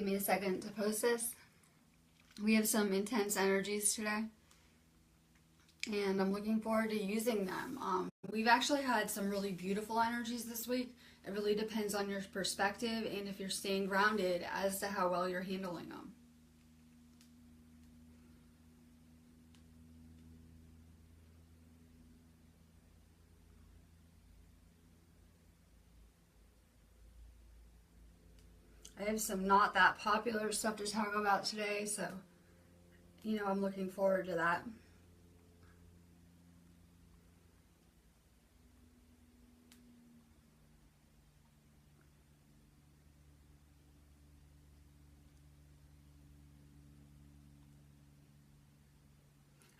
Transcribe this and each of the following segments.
give me a second to post this. We have some intense energies today, and I'm looking forward to using them. We've actually had some really beautiful energies this week. It really depends on your perspective and if you're staying grounded as to how well you're handling them. I have some not that popular stuff to talk about today, so, I'm looking forward to that.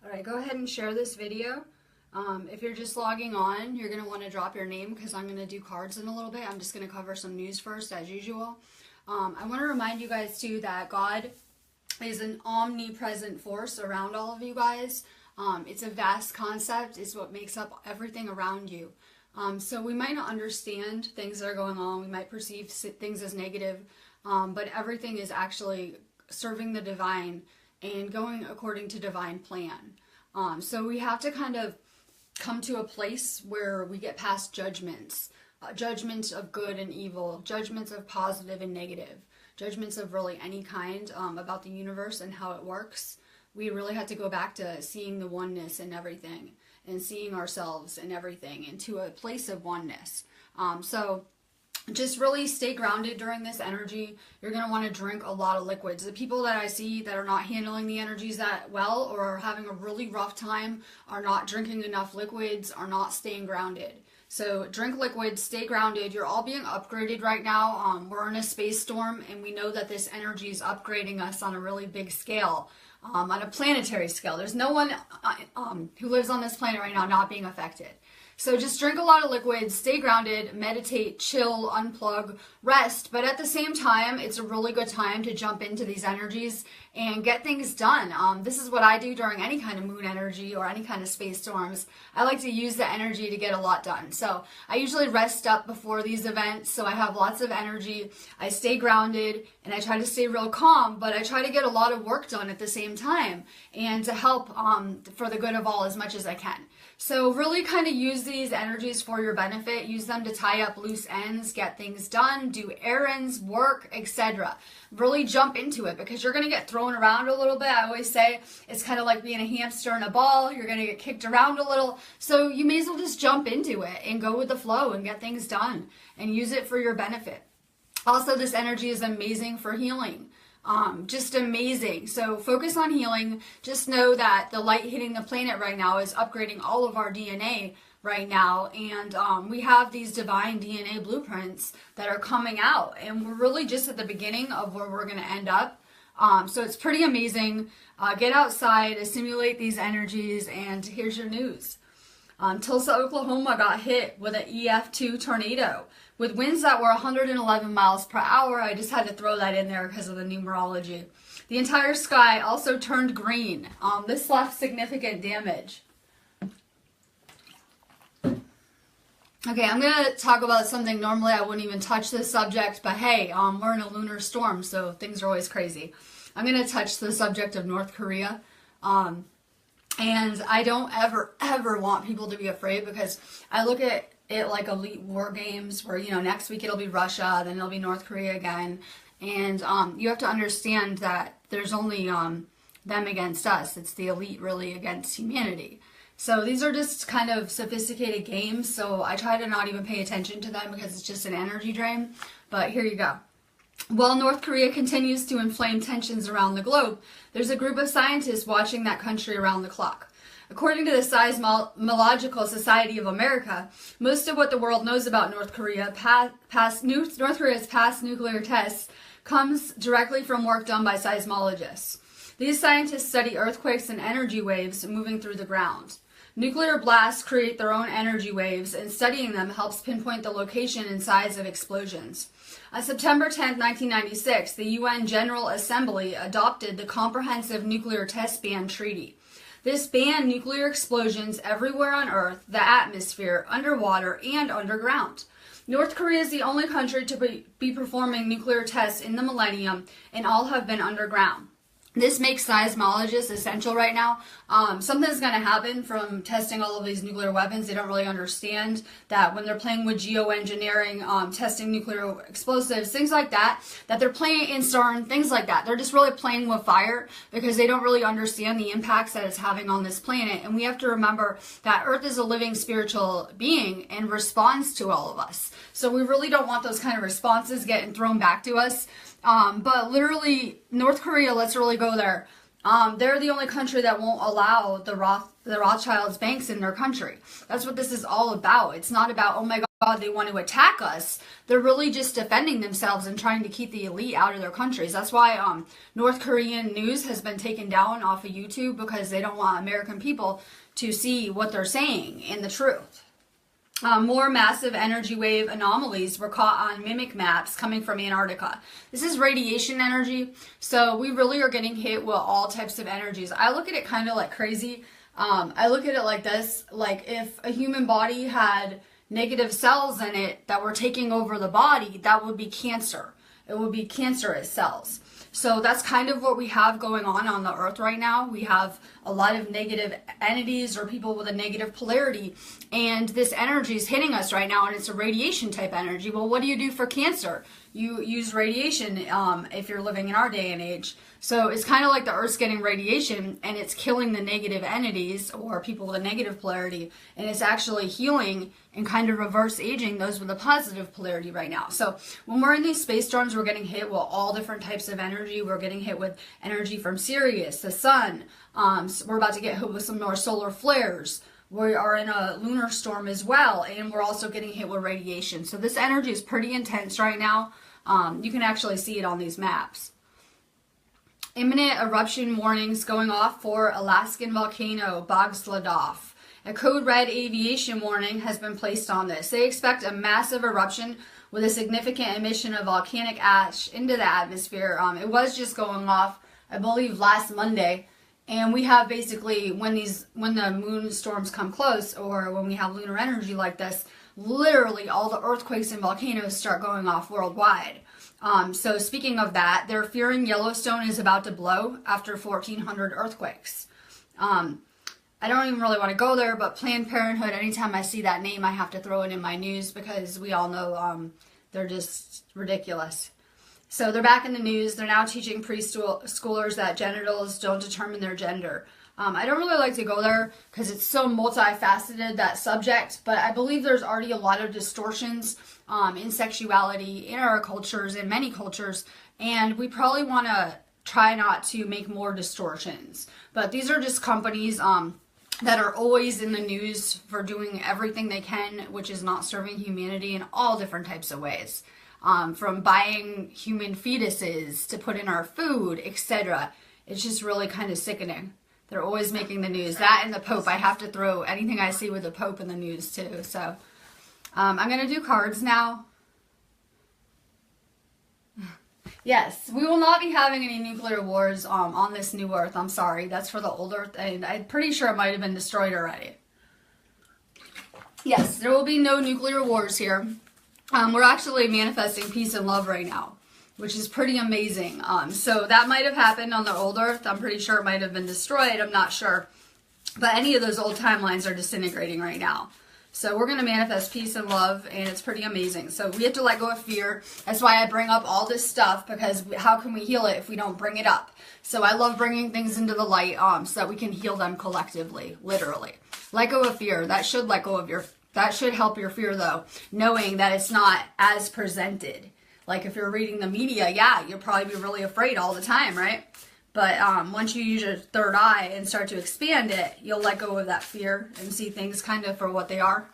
Alright, go ahead and share this video. If you're just logging on, you're going to want to drop your name because I'm going to do cards in a little bit. I'm just going to cover some news first, as usual. I want to remind you guys too that God is an omnipresent force around all of you guys. It's a vast concept. It's what makes up everything around you. So we might not understand things that are going on. We might perceive things as negative, but everything is actually serving the divine and going according to divine plan. So we have to kind of come to a place where we get past judgments. Judgments of good and evil, judgments of positive and negative, judgments of really any kind about the universe and how it works. We really have to go back to seeing the oneness in everything and seeing ourselves in everything into a place of oneness. So just really stay grounded during this energy. You're going to want to drink a lot of liquids. The people that I see that are not handling the energies that well or are having a really rough time are not drinking enough liquids, are not staying grounded. So drink liquids, stay grounded. You're all being upgraded right now. We're in a space storm, and we know that this energy is upgrading us on a really big scale, on a planetary scale. There's no one who lives on this planet right now not being affected. So just drink a lot of liquids, stay grounded, meditate, chill, unplug, rest. But at the same time, it's a really good time to jump into these energies and get things done. This is what I do during any kind of moon energy or any kind of space storms. I like to use the energy to get a lot done. So I usually rest up before these events, so I have lots of energy. I stay grounded, and I try to stay real calm, but I try to get a lot of work done at the same time and to help for the good of all as much as I can. So really kind of use these energies for your benefit. Use them to tie up loose ends, get things done, do errands, work, etc. Really jump into it because you're going to get thrown around a little bit. I always say it's kind of like being a hamster in a ball. You're going to get kicked around a little. So you may as well just jump into it and go with the flow and get things done and use it for your benefit. Also, this energy is amazing for healing. Just amazing. So focus on healing. Just know that the light hitting the planet right now is upgrading all of our DNA right now, and we have these divine DNA blueprints that are coming out, and we're really just at the beginning of where we're going to end up. So it's pretty amazing. Get outside, assimilate these energies, and here's your news. Tulsa, Oklahoma got hit with an EF2 tornado with winds that were 111 miles per hour. I just had to throw that in there because of the numerology. The entire sky also turned green. This left significant damage. Okay, I'm going to talk about something normally I wouldn't even touch this subject, but hey, we're in a lunar storm, so things are always crazy. I'm going to touch the subject of North Korea. And I don't ever want people to be afraid because I look at it like elite war games where, next week it'll be Russia, then it'll be North Korea again. And you have to understand that there's only them against us. It's the elite really against humanity. So these are just kind of sophisticated games, so I try to not even pay attention to them because it's just an energy drain. But here you go. While North Korea continues to inflame tensions around the globe, there's a group of scientists watching that country around the clock. According to the Seismological Society of America, most of what the world knows about North Korea's past nuclear tests comes directly from work done by seismologists. These scientists study earthquakes and energy waves moving through the ground. Nuclear blasts create their own energy waves, and studying them helps pinpoint the location and size of explosions. On September 10, 1996, the UN General Assembly adopted the Comprehensive Nuclear Test Ban Treaty. This banned nuclear explosions everywhere on Earth, the atmosphere, underwater, and underground. North Korea is the only country to be performing nuclear tests in the millennium, and all have been underground. This makes seismologists essential right now. Something's going to happen from testing all of these nuclear weapons. They don't really understand that when they're playing with geoengineering, testing nuclear explosives, things like that, that they're playing in CERN, things like that. They're just really playing with fire because they don't really understand the impacts that it's having on this planet. And we have to remember that Earth is a living spiritual being and responds to all of us. So we really don't want those kind of responses getting thrown back to us. But literally, North Korea, let's really go there. They're the only country that won't allow the Rothschilds banks in their country. That's what this is all about. It's not about, oh my God, they want to attack us. They're really just defending themselves and trying to keep the elite out of their countries. That's why North Korean news has been taken down off of YouTube, because they don't want American people to see what they're saying and the truth. More massive energy wave anomalies were caught on mimic maps coming from Antarctica. This is radiation energy, so we really are getting hit with all types of energies. I look at it kind of like crazy. I look at it like this, like if a human body had negative cells in it that were taking over the body, that would be cancer. It would be cancerous cells. So that's kind of what we have going on the earth right now. We have a lot of negative entities or people with a negative polarity, and this energy is hitting us right now, and it's a radiation type energy. Well, what do you do for cancer? You use radiation if you're living in our day and age. So it's kind of like the earth's getting radiation and it's killing the negative entities or people with a negative polarity, and it's actually healing and kind of reverse aging those with a positive polarity right now. So when we're in these space storms, we're getting hit with all different types of energy. We're getting hit with energy from Sirius, the sun. So we're about to get hit with some more solar flares. We are in a lunar storm as well, and we're also getting hit with radiation. So this energy is pretty intense right now. You can actually see it on these maps. Imminent eruption warnings going off for Alaskan volcano Bogosladov. A code red aviation warning has been placed on this. They expect a massive eruption with a significant emission of volcanic ash into the atmosphere. It was just going off, I believe, last Monday. And we have basically, when the moon storms come close, or when we have lunar energy like this, literally all the earthquakes and volcanoes start going off worldwide. So speaking of that, they're fearing Yellowstone is about to blow after 1,400 earthquakes. I don't even really want to go there, but Planned Parenthood, anytime I see that name, I have to throw it in my news, because we all know they're just ridiculous. So they're back in the news. They're now teaching preschoolers that genitals don't determine their gender. I don't really like to go there because it's so multifaceted, that subject, but I believe there's already a lot of distortions in sexuality in our cultures, in many cultures, and we probably want to try not to make more distortions. But these are just companies that are always in the news for doing everything they can, which is not serving humanity in all different types of ways. From buying human fetuses to put in our food, etc. It's just really kind of sickening. They're always making the news. That and the Pope. I have to throw anything I see with the Pope in the news too. So I'm going to do cards now. Yes, we will not be having any nuclear wars on this new Earth. I'm sorry. That's for the old Earth, and I'm pretty sure it might have been destroyed already. Yes, there will be no nuclear wars here. We're actually manifesting peace and love right now, which is pretty amazing. So that might have happened on the old Earth. I'm pretty sure it might have been destroyed. I'm not sure. But any of those old timelines are disintegrating right now. So we're going to manifest peace and love, and it's pretty amazing. So we have to let go of fear. That's why I bring up all this stuff, because how can we heal it if we don't bring it up? So I love bringing things into the light so that we can heal them collectively, literally. Let go of fear. That should let go of that should help your fear, though, knowing that it's not as presented. Like if you're reading the media, yeah, you'll probably be really afraid all the time, right? But once you use your third eye and start to expand it, you'll let go of that fear and see things kind of for what they are.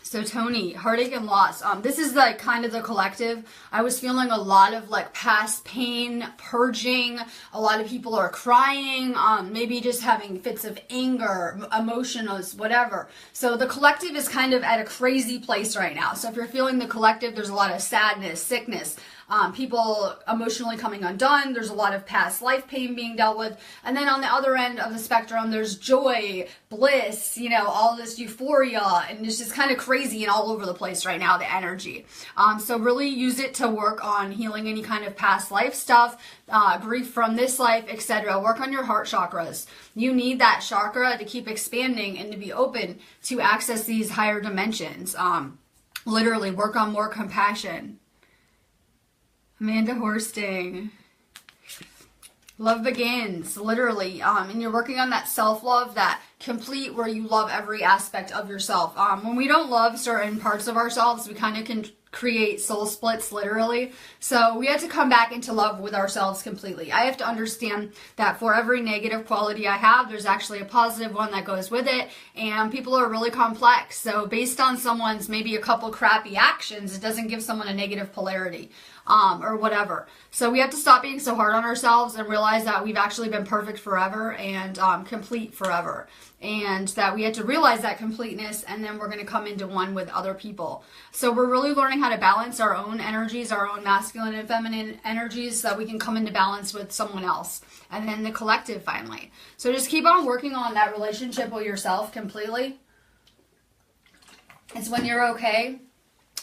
So Tony, heartache and loss. This is like kind of the collective. I was feeling a lot of like past pain, purging. A lot of people are crying, maybe just having fits of anger, emotions, whatever. So the collective is kind of at a crazy place right now. So if you're feeling the collective, there's a lot of sadness, sickness. people emotionally coming undone. There's a lot of past life pain being dealt with. And then on the other end of the spectrum, there's joy, bliss, you know, all this euphoria, and it's just kind of crazy and all over the place right now, the energy. So really use it to work on healing any kind of past life stuff, grief from this life, etc. Work on your heart chakras. You need that chakra to keep expanding and to be open to access these higher dimensions. Literally work on more compassion. Amanda Horsting. Love begins, literally. And you're working on that self-love, that complete where you love every aspect of yourself. When we don't love certain parts of ourselves, we kind of can create soul splits, literally. So we have to come back into love with ourselves completely. I have to understand that for every negative quality I have, there's actually a positive one that goes with it. And people are really complex. So based on someone's maybe a couple crappy actions, it doesn't give someone a negative polarity. Or whatever. So we have to stop being so hard on ourselves and realize that we've actually been perfect forever and complete forever. And that we have to realize that completeness, and then we're going to come into one with other people. So we're really learning how to balance our own energies, our own masculine and feminine energies, so that we can come into balance with someone else. And then the collective finally. So just keep on working on that relationship with yourself completely. It's when you're okay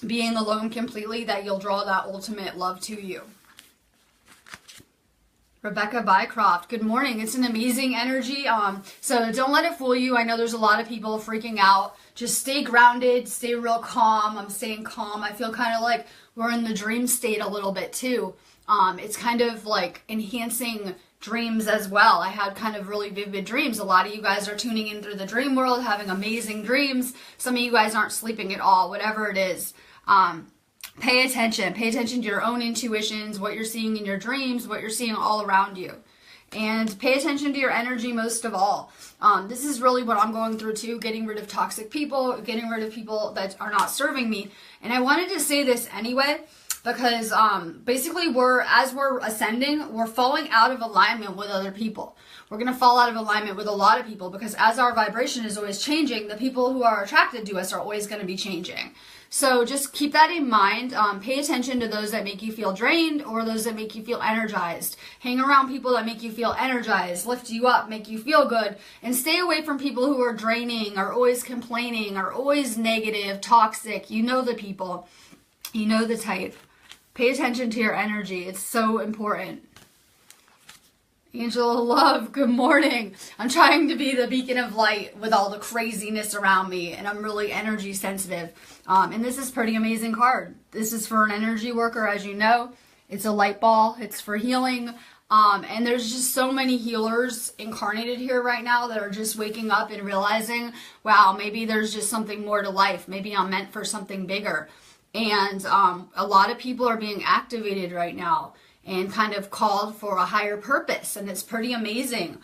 being alone completely that you'll draw that ultimate love to you. Rebecca Bycroft, good morning. It's an amazing energy. So don't let it fool you. I know there's a lot of people freaking out. Just stay grounded, stay real calm. I'm staying calm. I feel kind of like we're in the dream state a little bit too. It's kind of like enhancing dreams as well. I had kind of really vivid dreams. A lot of you guys are tuning in through the dream world, having amazing dreams. Some of you guys aren't sleeping at all, whatever it is. Pay attention to your own intuitions, what you're seeing in your dreams, what you're seeing all around you. And pay attention to your energy most of all. This is really what I'm going through too, getting rid of toxic people, getting rid of people that are not serving me. And I wanted to say this anyway, because basically as we're ascending, we're falling out of alignment with other people. We're going to fall out of alignment with a lot of people, because as our vibration is always changing, the people who are attracted to us are always going to be changing. So just keep that in mind. Pay attention to those that make you feel drained or those that make you feel energized. Hang around people that make you feel energized, lift you up, make you feel good, and stay away from people who are draining, are always complaining, are always negative, toxic. You know the people. You know the type. Pay attention to your energy. It's so important. Angela Love, good morning. I'm trying to be the beacon of light with all the craziness around me, and I'm really energy sensitive. And this is a pretty amazing card. This is for an energy worker, as you know. It's a light ball. It's for healing. And there's just so many healers incarnated here right now that are just waking up and realizing, wow, maybe there's just something more to life. Maybe I'm meant for something bigger. And a lot of people are being activated right now and kind of called for a higher purpose, and it's pretty amazing.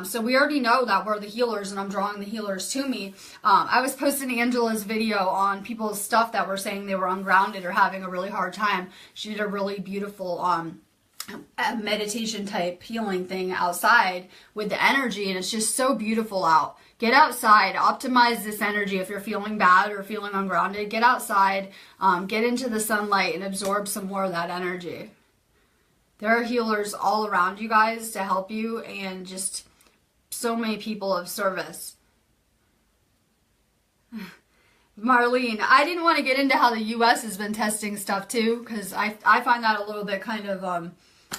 So we already know that we're the healers, and I'm drawing the healers to me. I was posting Angela's video on people's stuff that were saying they were ungrounded or having a really hard time. She did a really beautiful meditation type healing thing outside with the energy, and it's just so beautiful out. Get outside, optimize this energy. If you're feeling bad or feeling ungrounded, get outside, get into the sunlight and absorb some more of that energy. There are healers all around you guys to help you, and just so many people of service. Marlene, I didn't want to get into how the U.S. has been testing stuff too, because I find that a little bit kind of,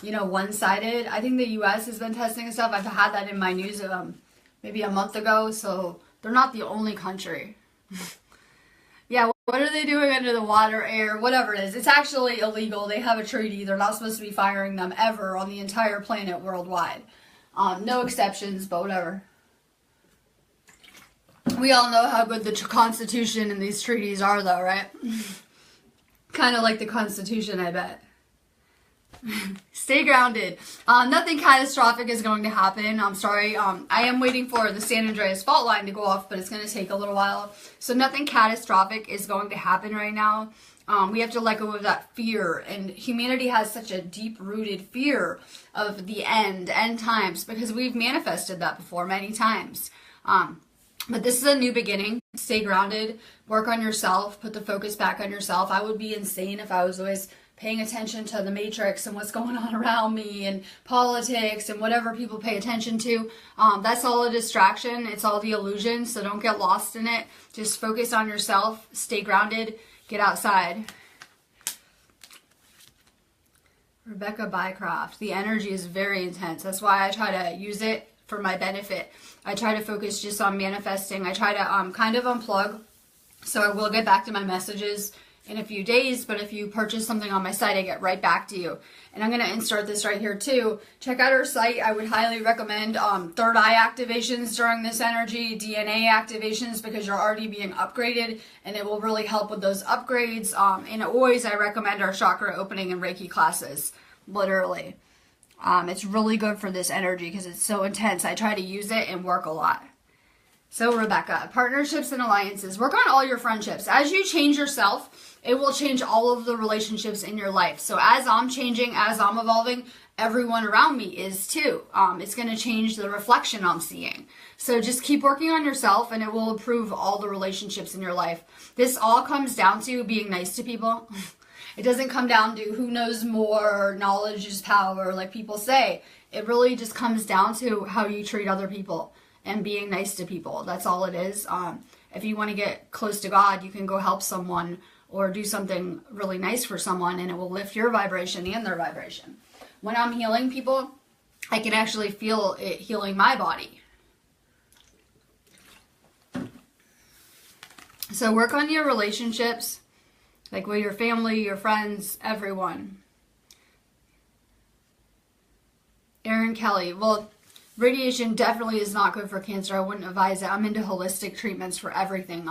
one-sided. I think the U.S. has been testing stuff. I've had that in my news maybe a month ago, so they're not the only country. Yeah, what are they doing under the water, air, whatever it is? It's actually illegal. They have a treaty. They're not supposed to be firing them ever on the entire planet worldwide. No exceptions, but whatever. We all know how good the Constitution and these treaties are, though, right? Kind of like the Constitution, I bet. Stay grounded. Nothing catastrophic is going to happen. I'm sorry. I am waiting for the San Andreas fault line to go off, but it's going to take a little while. So nothing catastrophic is going to happen right now. We have to let go of that fear, and humanity has such a deep-rooted fear of the end times, because we've manifested that before many times. But this is a new beginning. Stay grounded. Work on yourself. Put the focus back on yourself. I would be insane if I was always paying attention to the matrix and what's going on around me and politics and whatever people pay attention to. That's all a distraction. It's all the illusion, so don't get lost in it. Just focus on yourself, stay grounded, get outside. Rebecca Bycroft, the energy is very intense. That's why I try to use it for my benefit. I try to focus just on manifesting. I try to kind of unplug. So I will get back to my messages in a few days, but if you purchase something on my site, I get right back to you. And I'm going to insert this right here too. Check out our site. I would highly recommend third eye activations during this energy, DNA activations, because you're already being upgraded and it will really help with those upgrades. And always I recommend our chakra opening and Reiki classes, literally. It's really good for this energy because it's so intense. I try to use it and work a lot. So Rebecca, partnerships and alliances. Work on all your friendships. As you change yourself, it will change all of the relationships in your life. So as I'm changing, as I'm evolving, everyone around me is too. It's going to change the reflection I'm seeing. So just keep working on yourself and it will improve all the relationships in your life. This all comes down to being nice to people. It doesn't come down to who knows more, knowledge is power, like people say. It really just comes down to how you treat other people and being nice to people. That's all it is. If you want to get close to God, you can go help someone or do something really nice for someone and it will lift your vibration and their vibration. When I'm healing people, I can actually feel it healing my body. So work on your relationships, like with your family, your friends, everyone. Aaron Kelly, well, radiation definitely is not good for cancer. I wouldn't advise it. I'm into holistic treatments for everything.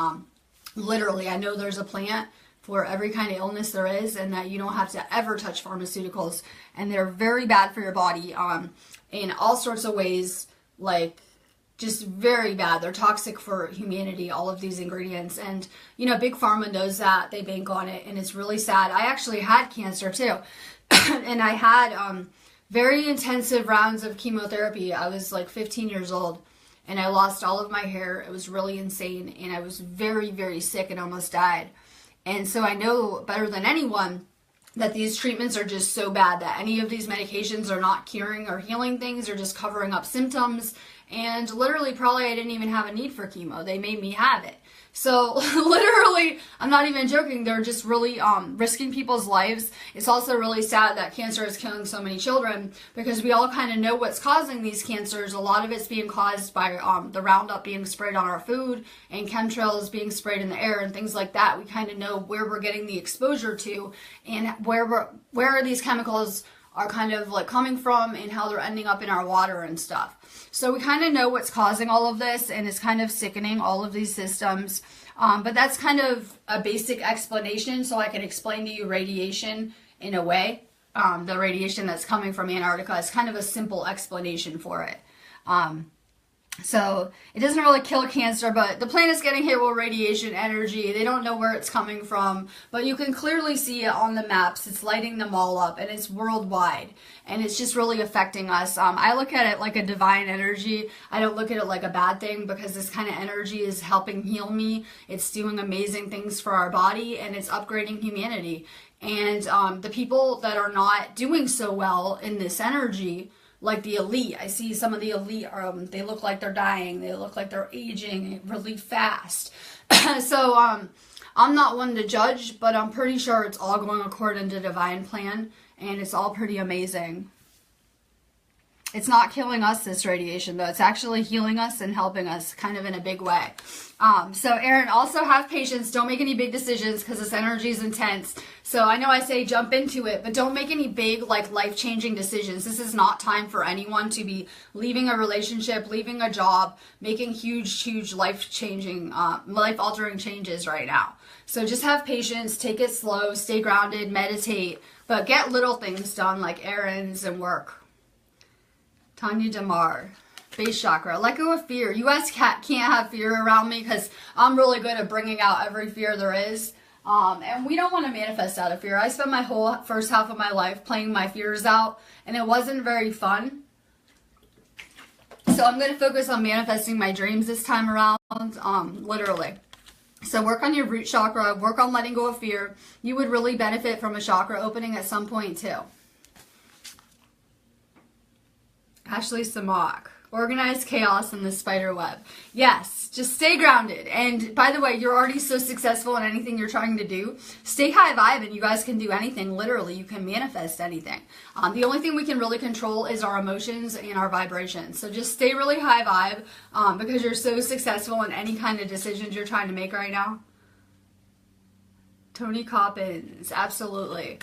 Literally, I know there's a plant for every kind of illness there is and that you don't have to ever touch pharmaceuticals. And they're very bad for your body in all sorts of ways, like just very bad. They're toxic for humanity, all of these ingredients. And, you know, Big Pharma knows that. They bank on it. And it's really sad. I actually had cancer too. And I had very intensive rounds of chemotherapy. I was like 15 years old and I lost all of my hair. It was really insane and I was very, very sick and almost died. And so I know better than anyone that these treatments are just so bad that any of these medications are not curing or healing things. They're just covering up symptoms. And literally probably I didn't even have a need for chemo. They made me have it. So literally, I'm not even joking, they're just really risking people's lives. It's also really sad that cancer is killing so many children because we all kind of know what's causing these cancers. A lot of it's being caused by the Roundup being sprayed on our food and chemtrails being sprayed in the air and things like that. We kind of know where we're getting the exposure to and where these chemicals are kind of like coming from and how they're ending up in our water and stuff. So we kind of know what's causing all of this and it's kind of sickening, all of these systems. But that's kind of a basic explanation so I can explain to you radiation in a way. The radiation that's coming from Antarctica is kind of a simple explanation for it. So it doesn't really kill cancer, but the planet's getting hit with radiation energy. They don't know where it's coming from, but you can clearly see it on the maps. It's lighting them all up and it's worldwide and it's just really affecting us. I look at it like a divine energy. I don't look at it like a bad thing because this kind of energy is helping heal me. It's doing amazing things for our body and it's upgrading humanity. And the people that are not doing so well in this energy, like the elite. I see some of the elite, they look like they're dying. They look like they're aging really fast. So I'm not one to judge, but I'm pretty sure it's all going according to divine plan, and it's all pretty amazing. It's not killing us, this radiation, though. It's actually healing us and helping us kind of in a big way. So, Aaron, also have patience. Don't make any big decisions because this energy is intense. So I know I say jump into it, but don't make any big, like, life-changing decisions. This is not time for anyone to be leaving a relationship, leaving a job, making huge life-changing, life-altering changes right now. So just have patience, take it slow, stay grounded, meditate, but get little things done like errands and work. Tanya Damar, base chakra. Let go of fear. You guys can't have fear around me because I'm really good at bringing out every fear there is. And we don't want to manifest out of fear. I spent my whole first half of my life playing my fears out, and it wasn't very fun. So I'm going to focus on manifesting my dreams this time around, literally. So work on your root chakra, work on letting go of fear. You would really benefit from a chakra opening at some point too. Ashley Samak. Organized chaos in the spider web. Yes, just stay grounded. And by the way, you're already so successful in anything you're trying to do. Stay high vibe and you guys can do anything. Literally, you can manifest anything. The only thing we can really control is our emotions and our vibrations. So just stay really high vibe because you're so successful in any kind of decisions you're trying to make right now. Tony Coppins, absolutely.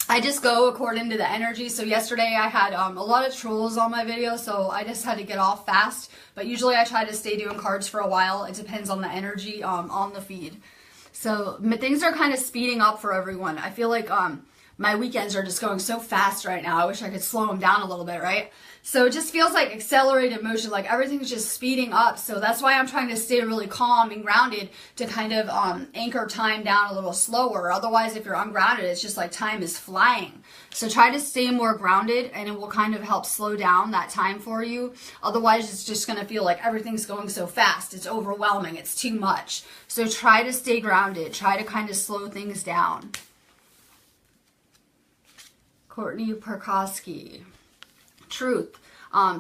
I just go according to the energy. So yesterday I had a lot of trolls on my video, so I just had to get off fast. But usually I try to stay doing cards for a while. It depends on the energy on the feed. So things are kind of speeding up for everyone. I feel like my weekends are just going so fast right now. I wish I could slow them down a little bit, right? So it just feels like accelerated motion, like everything's just speeding up. So that's why I'm trying to stay really calm and grounded to kind of anchor time down a little slower. Otherwise, if you're ungrounded, it's just like time is flying. So try to stay more grounded and it will kind of help slow down that time for you. Otherwise, it's just going to feel like everything's going so fast. It's overwhelming. It's too much. So try to stay grounded. Try to kind of slow things down. Courtney Perkowski. Truth.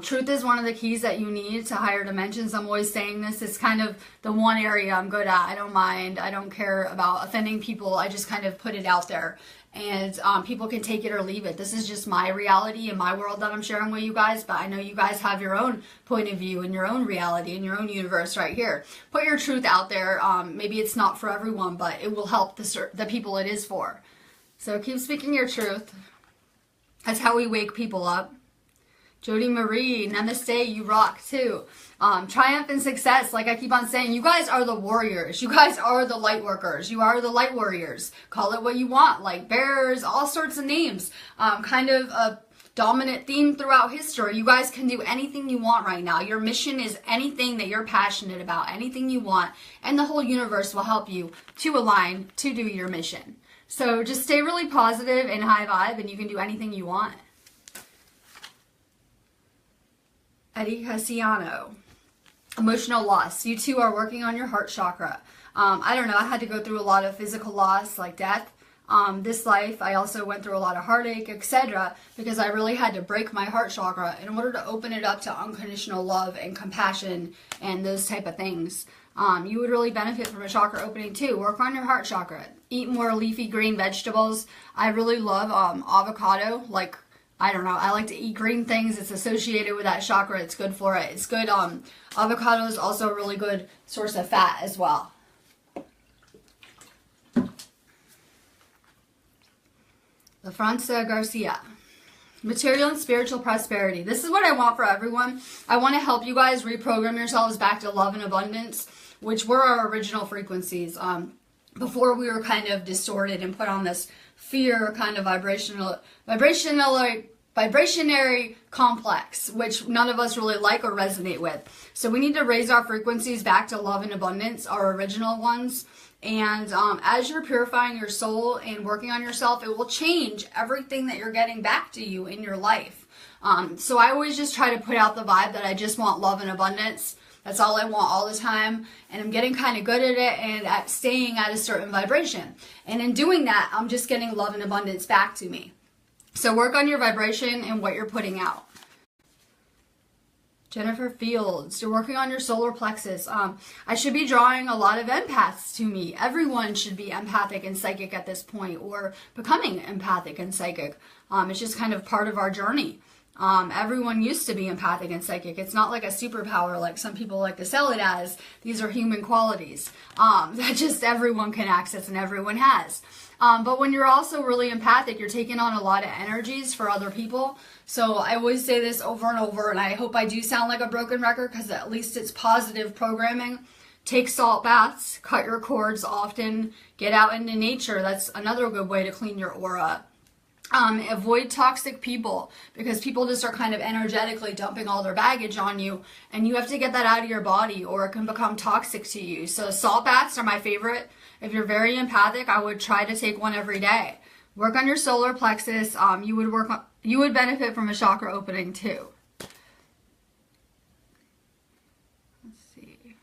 Truth is one of the keys that you need to higher dimensions. I'm always saying this. It's kind of the one area I'm good at. I don't mind. I don't care about offending people. I just kind of put it out there. And people can take it or leave it. This is just my reality and my world that I'm sharing with you guys. But I know you guys have your own point of view and your own reality and your own universe right here. Put your truth out there. Maybe it's not for everyone, but it will help the people it is for. So keep speaking your truth. That's how we wake people up. Jody Marie, namaste, you rock too. Triumph and success, like I keep on saying, you guys are the warriors. You guys are the light workers. You are the light warriors. Call it what you want, light bearers, all sorts of names. Kind of a dominant theme throughout history. You guys can do anything you want right now. Your mission is anything that you're passionate about, anything you want, and the whole universe will help you to align to do your mission. So just stay really positive and high vibe, and you can do anything you want. Eddie Cassiano. Emotional loss. You too are working on your heart chakra. I don't know. I had to go through a lot of physical loss, like death. This life, I also went through a lot of heartache, etc. because I really had to break my heart chakra in order to open it up to unconditional love and compassion and those type of things. You would really benefit from a chakra opening too. Work on your heart chakra. Eat more leafy green vegetables. I really love avocado. Like, I don't know, I like to eat green things. It's associated with that chakra. It's good for it. It's good. Avocado is also a really good source of fat as well. LaFranca Garcia. Material and spiritual prosperity. This is what I want for everyone. I want to help you guys reprogram yourselves back to love and abundance, which were our original frequencies. Before we were kind of distorted and put on this fear kind of vibrationary complex, which none of us really like or resonate with. So we need to raise our frequencies back to love and abundance, our original ones. And as you're purifying your soul and working on yourself, it will change everything that you're getting back to you in your life. So I always just try to put out the vibe that I just want love and abundance. That's all I want all the time. And I'm getting kind of good at it and at staying at a certain vibration. And in doing that, I'm just getting love and abundance back to me. So work on your vibration and what you're putting out. Jennifer Fields, you're working on your solar plexus. I should be drawing a lot of empaths to me. Everyone should be empathic and psychic at this point, or becoming empathic and psychic. It's just kind of part of our journey. Everyone used to be empathic and psychic. It's not like a superpower like some people like to sell it as. These are human qualities that just everyone can access and everyone has. But when you're also really empathic, you're taking on a lot of energies for other people. So I always say this over and over, and I hope I do sound like a broken record because at least it's positive programming. Take salt baths, cut your cords often, get out into nature. That's another good way to clean your aura. Avoid toxic people because people just are kind of energetically dumping all their baggage on you, and you have to get that out of your body or it can become toxic to you. So salt baths are my favorite. If you're very empathic, I would try to take one every day. Work on your solar plexus. You would benefit from a chakra opening too. Let's see.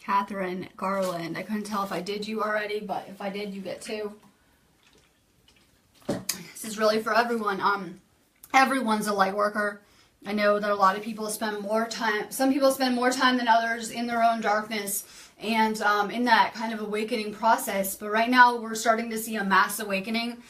Catherine Garland. I couldn't tell if I did you already, but if I did, you get 2. This is really for everyone. Everyone's a light worker. I know that a lot of people spend more time, some people spend more time than others in their own darkness and in that kind of awakening process. But right now we're starting to see a mass awakening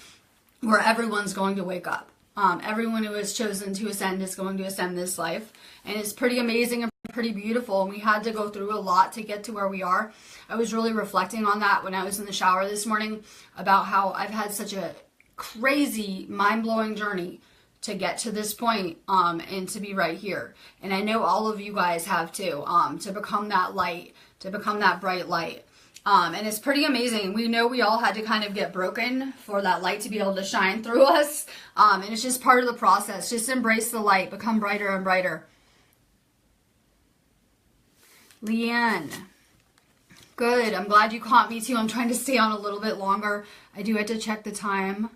where everyone's going to wake up. Everyone who has chosen to ascend is going to ascend this life. And it's pretty amazing and pretty beautiful. And we had to go through a lot to get to where we are. I was really reflecting on that when I was in the shower this morning about how I've had such a crazy, mind-blowing journey to get to this point, and to be right here. And I know all of you guys have too, to become that light, to become that bright light. And it's pretty amazing. We know we all had to kind of get broken for that light to be able to shine through us. And it's just part of the process. Just embrace the light, become brighter and brighter. Leanne. Good. I'm glad you caught me too. I'm trying to stay on a little bit longer. I do have to check the time.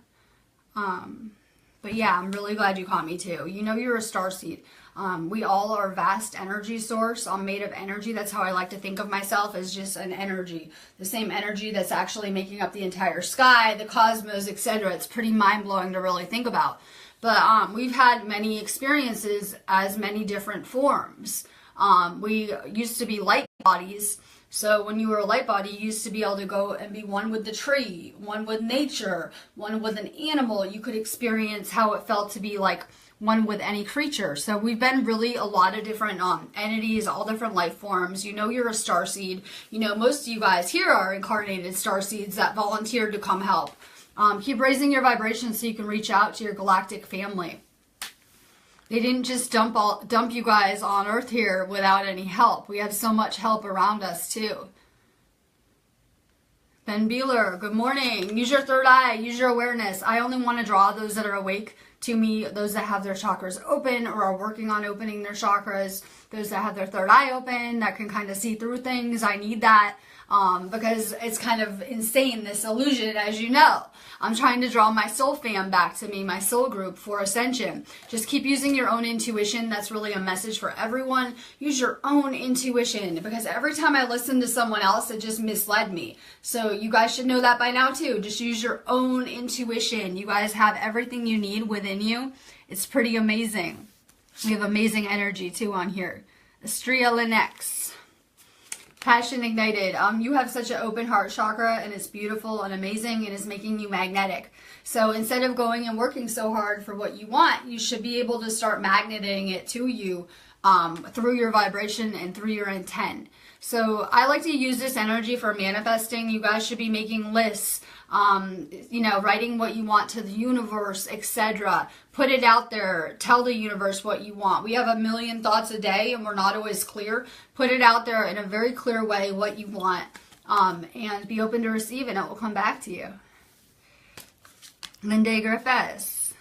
But yeah, I'm really glad you caught me too. You know you're a starseed. We all are a vast energy source. I'm made of energy. That's how I like to think of myself, as just an energy. The same energy that's actually making up the entire sky, the cosmos, etc. It's pretty mind-blowing to really think about. But we've had many experiences as many different forms. We used to be light bodies. So when you were a light body, you used to be able to go and be one with the tree, one with nature, one with an animal. You could experience how it felt to be like one with any creature. So we've been really a lot of different entities, all different life forms. You know you're a starseed. You know most of you guys here are incarnated starseeds that volunteered to come help. Keep raising your vibration so you can reach out to your galactic family. They didn't just dump you guys on Earth here without any help. We have so much help around us too. Ben Beeler, good morning. Use your third eye, use your awareness. I only want to draw those that are awake to me, those that have their chakras open or are working on opening their chakras, those that have their third eye open, that can kind of see through things. I need that because it's kind of insane, this illusion, as you know. I'm trying to draw my soul fam back to me, my soul group for ascension. Just keep using your own intuition. That's really a message for everyone. Use your own intuition, because every time I listen to someone else, it just misled me. So you guys should know that by now too. Just use your own intuition. You guys have everything you need within you. It's pretty amazing. We have amazing energy too on here. Estrella Linex. Passion ignited. You have such an open heart chakra, and it's beautiful and amazing, and is making you magnetic. So instead of going and working so hard for what you want, you should be able to start magneting it to you through your vibration and through your intent. So I like to use this energy for manifesting. You guys should be making lists, you know, writing what you want to the universe, etc. Put it out there. Tell the universe what you want. We have a million thoughts a day and we're not always clear. Put it out there in a very clear way what you want, and be open to receive, and it will come back to you. Linda Griffiths.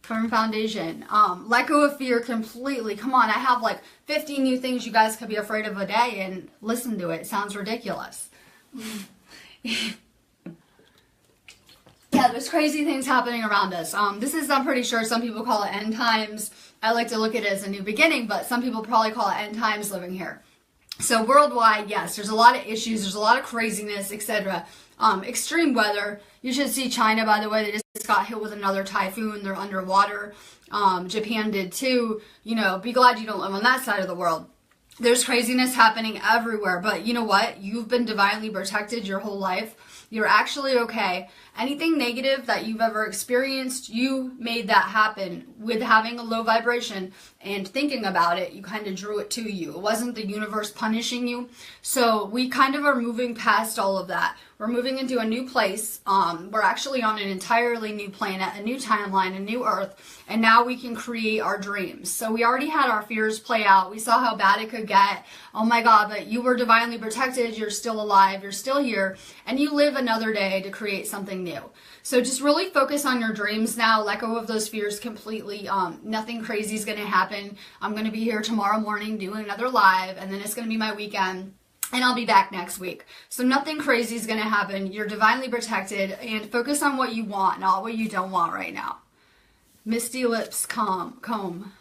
Firm foundation. Let go of fear completely. Come on, I have like 50 new things you guys could be afraid of a day, and listen to it. It sounds ridiculous. Yeah, there's crazy things happening around us. This is, I'm pretty sure some people call it end times. I like to look at it as a new beginning, but some people probably call it end times living here. So worldwide, yes, there's a lot of issues, there's a lot of craziness, etc. Extreme weather. You should see China, by the way. They just got hit with another typhoon. They're underwater. Japan did too. You know, be glad you don't live on that side of the world. There's craziness happening everywhere, but you know what? You've been divinely protected your whole life. You're actually okay. Anything negative that you've ever experienced, you made that happen with having a low vibration and thinking about it. You kind of drew it to you. It wasn't the universe punishing you. So we kind of are moving past all of that. We're moving into a new place. We're actually on an entirely new planet, a new timeline, a new earth, and now we can create our dreams. So we already had our fears play out. We saw how bad it could get. Oh my God, but you were divinely protected. You're still alive. You're still here, and you live another day to create something new. So just really focus on your dreams now. Let go of those fears completely. Nothing crazy is going to happen. I'm going to be here tomorrow morning doing another live, and then it's going to be my weekend. And I'll be back next week. So nothing crazy is going to happen. You're divinely protected, and focus on what you want, not what you don't want right now. Misty Lips Comb.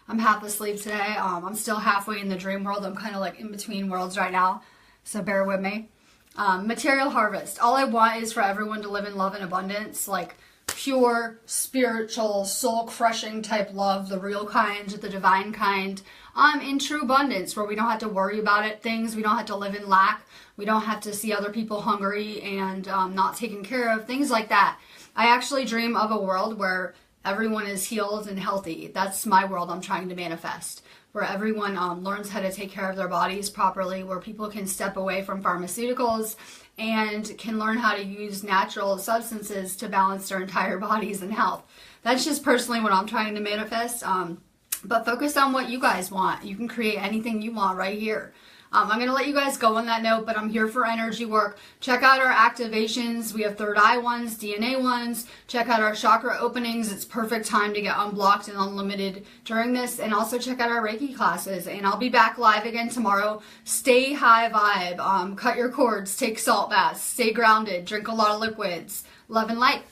I'm half asleep today. I'm still halfway in the dream world. I'm kind of like in between worlds right now, so bear with me. Material harvest. All I want is for everyone to live in love and abundance, like pure, spiritual, soul-crushing type love, the real kind, the divine kind, in true abundance, where we don't have to worry about things, we don't have to live in lack, we don't have to see other people hungry and not taken care of, things like that. I actually dream of a world where everyone is healed and healthy. That's my world I'm trying to manifest, where everyone learns how to take care of their bodies properly, where people can step away from pharmaceuticals and can learn how to use natural substances to balance their entire bodies and health. That's just personally what I'm trying to manifest. But focus on what you guys want. You can create anything you want right here. I'm going to let you guys go on that note, but I'm here for energy work. Check out our activations. We have third eye ones, DNA ones. Check out our chakra openings. It's perfect time to get unblocked and unlimited during this. And also check out our Reiki classes. And I'll be back live again tomorrow. Stay high vibe. Cut your cords. Take salt baths. Stay grounded. Drink a lot of liquids. Love and light.